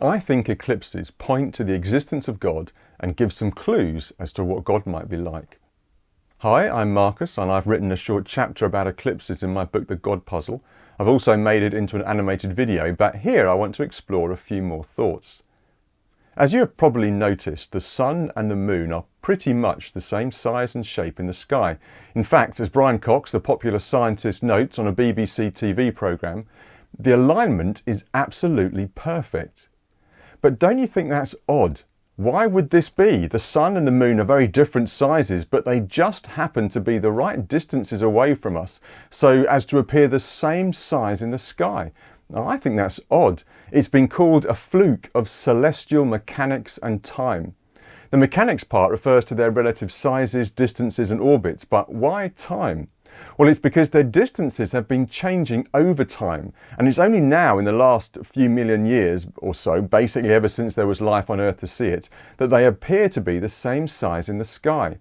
I think eclipses point to the existence of God and give some clues as to what God might be like. Hi, I'm Marcus, and I've written a short chapter about eclipses in my book The God Puzzle. I've also made it into an animated video, but here I want to explore a few more thoughts. As you have probably noticed, the sun and the moon are pretty much the same size and shape in the sky. In fact, as Brian Cox, the popular scientist, notes on a BBC TV programme, the alignment is absolutely perfect. But don't you think that's odd? Why would this be? The sun and the moon are very different sizes, but they just happen to be the right distances away from us so as to appear the same size in the sky. Now, I think that's odd. It's been called a fluke of celestial mechanics and time. The mechanics part refers to their relative sizes, distances and orbits, but why time? Well, it's because their distances have been changing over time, and it's only now in the last few million years or so, basically ever since there was life on Earth to see it, that they appear to be the same size in the sky.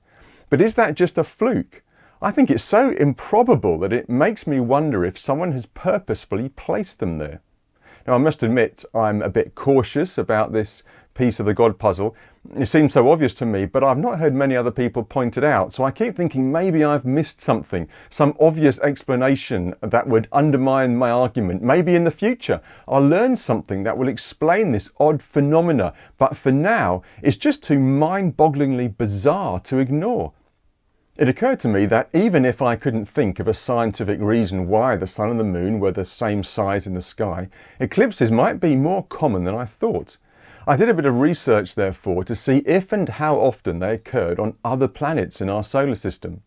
But is that just a fluke? I think it's so improbable that it makes me wonder if someone has purposefully placed them there. Now, I must admit I'm a bit cautious about this piece of the God puzzle. It seems so obvious to me, but I've not heard many other people point it out, so I keep thinking maybe I've missed something, some obvious explanation that would undermine my argument. Maybe in the future I'll learn something that will explain this odd phenomena, but for now it's just too mind-bogglingly bizarre to ignore. It occurred to me that even if I couldn't think of a scientific reason why the sun and the moon were the same size in the sky, eclipses might be more common than I thought. I did a bit of research, therefore, to see if and how often they occurred on other planets in our solar system.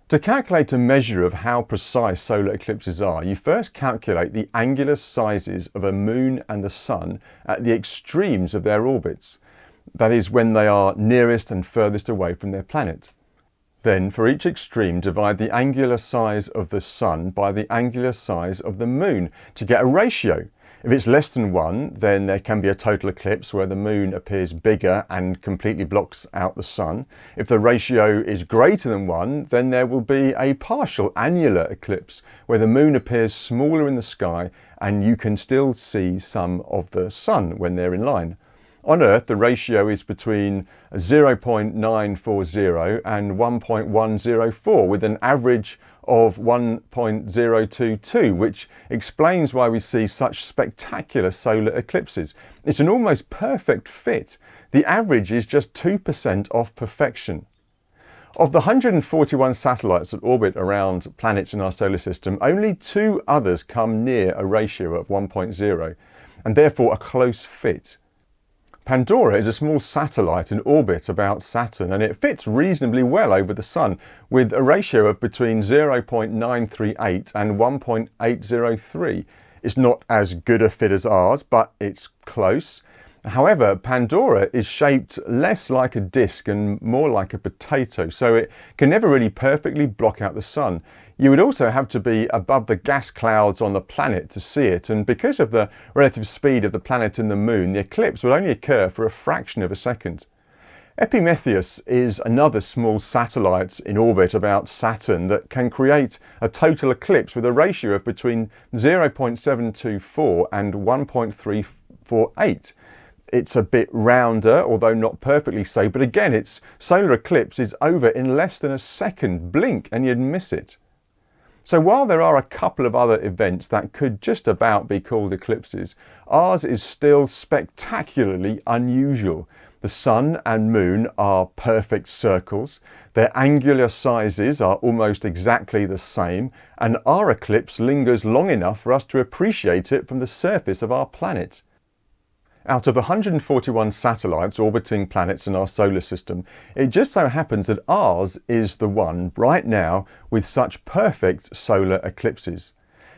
To calculate a measure of how precise solar eclipses are, you first calculate the angular sizes of a moon and the sun at the extremes of their orbits. That is, when they are nearest and furthest away from their planet. Then, for each extreme, divide the angular size of the sun by the angular size of the moon to get a ratio. If it's less than 1, then there can be a total eclipse where the moon appears bigger and completely blocks out the sun. If the ratio is greater than 1, then there will be a partial annular eclipse where the moon appears smaller in the sky and you can still see some of the sun when they're in line. On Earth, the ratio is between 0.940 and 1.104, with an average of 1.022, which explains why we see such spectacular solar eclipses. It's an almost perfect fit. The average is just 2% off perfection. Of the 141 satellites that orbit around planets in our solar system, only 2 others come near a ratio of 1.0, and therefore a close fit. Pandora is a small satellite in orbit about Saturn, and it fits reasonably well over the Sun, with a ratio of between 0.938 and 1.803. It's not as good a fit as ours, but it's close. However, Pandora is shaped less like a disc and more like a potato, so it can never really perfectly block out the sun. You would also have to be above the gas clouds on the planet to see it, and because of the relative speed of the planet and the moon, the eclipse would only occur for a fraction of a second. Epimetheus is another small satellite in orbit about Saturn that can create a total eclipse with a ratio of between 0.724 and 1.348. It's a bit rounder, although not perfectly so, but again, its solar eclipse is over in less than a second. Blink and you'd miss it. So while there are a couple of other events that could just about be called eclipses, ours is still spectacularly unusual. The sun and moon are perfect circles, their angular sizes are almost exactly the same, and our eclipse lingers long enough for us to appreciate it from the surface of our planet. Out of the 141 satellites orbiting planets in our solar system, it just so happens that ours is the one right now with such perfect solar eclipses.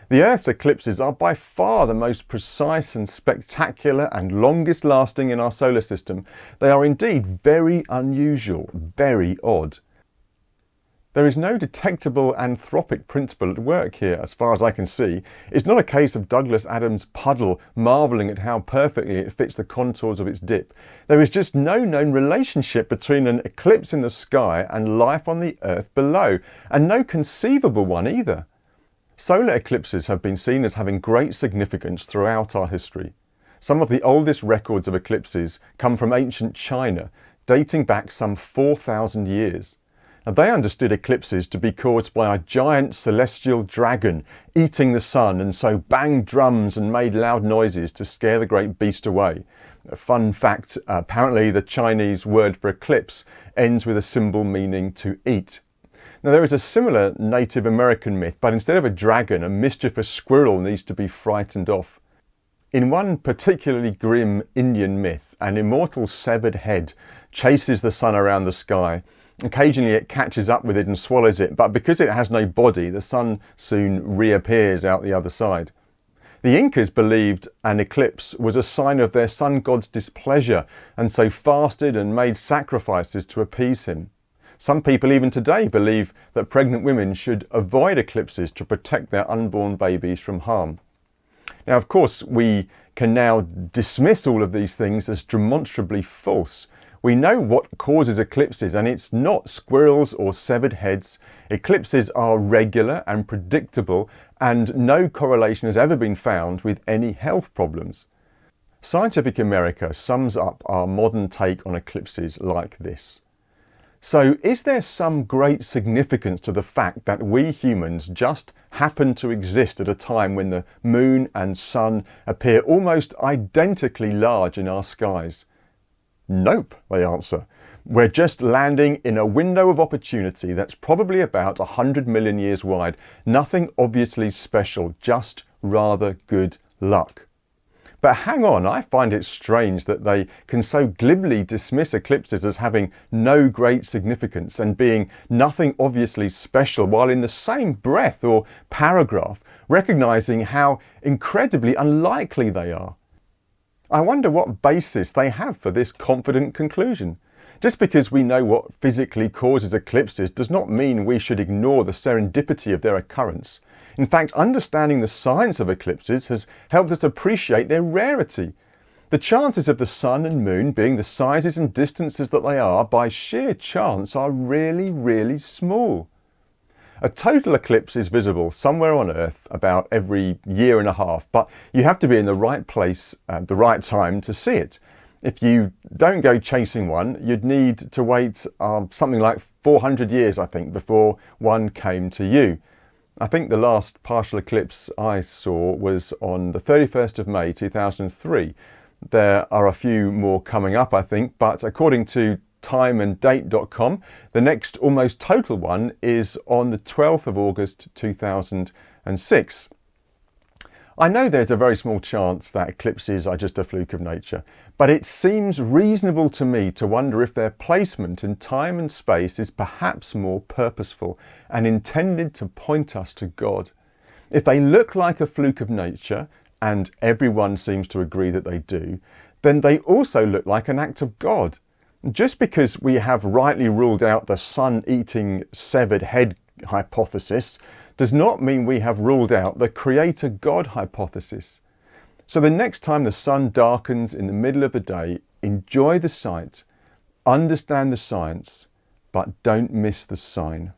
The Earth's eclipses are by far the most precise and spectacular and longest lasting in our solar system. They are indeed very unusual, very odd. There is no detectable anthropic principle at work here, as far as I can see. It's not a case of Douglas Adams' puddle marvelling at how perfectly it fits the contours of its dip. There is just no known relationship between an eclipse in the sky and life on the Earth below, and no conceivable one either. Solar eclipses have been seen as having great significance throughout our history. Some of the oldest records of eclipses come from ancient China, dating back some 4,000 years. Now, they understood eclipses to be caused by a giant celestial dragon eating the sun, and so banged drums and made loud noises to scare the great beast away. A fun fact, apparently the Chinese word for eclipse ends with a symbol meaning to eat. Now, there is a similar Native American myth, but instead of a dragon, a mischievous squirrel needs to be frightened off. In one particularly grim Indian myth, an immortal severed head chases the sun around the sky. Occasionally it catches up with it and swallows it, but because it has no body, the sun soon reappears out the other side. The Incas believed an eclipse was a sign of their sun god's displeasure, and so fasted and made sacrifices to appease him. Some people even today believe that pregnant women should avoid eclipses to protect their unborn babies from harm. Now, of course, we can now dismiss all of these things as demonstrably false. We know what causes eclipses, and it's not squirrels or severed heads. Eclipses are regular and predictable, and no correlation has ever been found with any health problems. Scientific America sums up our modern take on eclipses like this. So, is there some great significance to the fact that we humans just happen to exist at a time when the moon and sun appear almost identically large in our skies? Nope, they answer. We're just landing in a window of opportunity that's probably about 100 million years wide. Nothing obviously special, just rather good luck. But hang on, I find it strange that they can so glibly dismiss eclipses as having no great significance and being nothing obviously special, while in the same breath or paragraph recognizing how incredibly unlikely they are. I wonder what basis they have for this confident conclusion. Just because we know what physically causes eclipses does not mean we should ignore the serendipity of their occurrence. In fact, understanding the science of eclipses has helped us appreciate their rarity. The chances of the sun and moon being the sizes and distances that they are by sheer chance are really, really small. A total eclipse is visible somewhere on Earth about every year and a half, but you have to be in the right place at the right time to see it. If you don't go chasing one, you'd need to wait something like 400 years, I think, before one came to you. I think the last partial eclipse I saw was on the 31st of May 2003. There are a few more coming up, I think, but according to timeanddate.com, the next almost total one is on the 12th of August 2006. I know there's a very small chance that eclipses are just a fluke of nature, but it seems reasonable to me to wonder if their placement in time and space is perhaps more purposeful and intended to point us to God. If they look like a fluke of nature, and everyone seems to agree that they do, then they also look like an act of God. Just because we have rightly ruled out the sun-eating severed head hypothesis does not mean we have ruled out the Creator-God hypothesis. So the next time the sun darkens in the middle of the day, enjoy the sight, understand the science, but don't miss the sign.